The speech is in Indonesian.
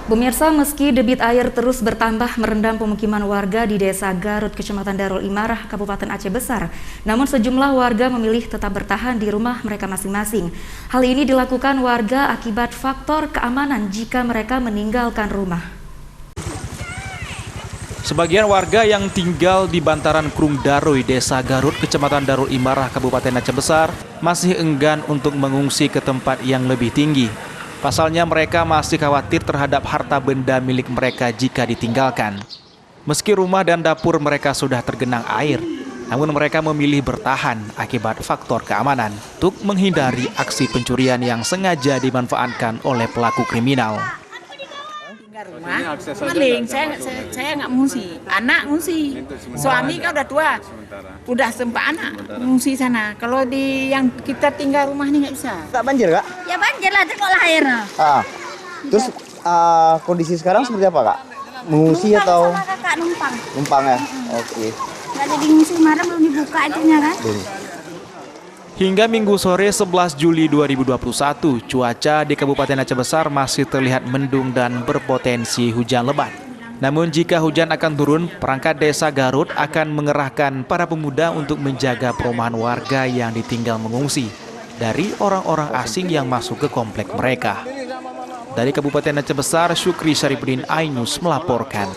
Pemirsa, meski debit air terus bertambah merendam pemukiman warga di Desa Garut, Kecamatan Darul Imarah, Kabupaten Aceh Besar, namun sejumlah warga memilih tetap bertahan di rumah mereka masing-masing. Hal ini dilakukan warga akibat faktor keamanan jika mereka meninggalkan rumah. Sebagian warga yang tinggal di bantaran Krung Daroy, Desa Garut, Kecamatan Darul Imarah, Kabupaten Aceh Besar, masih enggan untuk mengungsi ke tempat yang lebih tinggi. Pasalnya mereka masih khawatir terhadap harta benda milik mereka jika ditinggalkan. Meski rumah dan dapur mereka sudah tergenang air, namun mereka memilih bertahan akibat faktor keamanan untuk menghindari aksi pencurian yang sengaja dimanfaatkan oleh pelaku kriminal. Rumah maling, saya nggak ngungsi, anak ngungsi, suami kan udah tua, udah sempat anak ngungsi sana. Kalau di yang kita tinggal rumah ini nggak bisa. Tak banjir kak? Ya banjir lah, tengoklah air. Terus kondisi sekarang seperti apa kak? Mengungsi atau? Sama kakak numpang. Numpang ya? Oke. Nggak jadi ngungsi, kemarin belum dibuka itunya kan? Hingga Minggu sore 11 Juli 2021, cuaca di Kabupaten Aceh Besar masih terlihat mendung dan berpotensi hujan lebat. Namun jika hujan akan turun, perangkat Desa Garut akan mengerahkan para pemuda untuk menjaga perumahan warga yang ditinggal mengungsi dari orang-orang asing yang masuk ke komplek mereka. Dari Kabupaten Aceh Besar, Syukri Syarifudin, iNews melaporkan.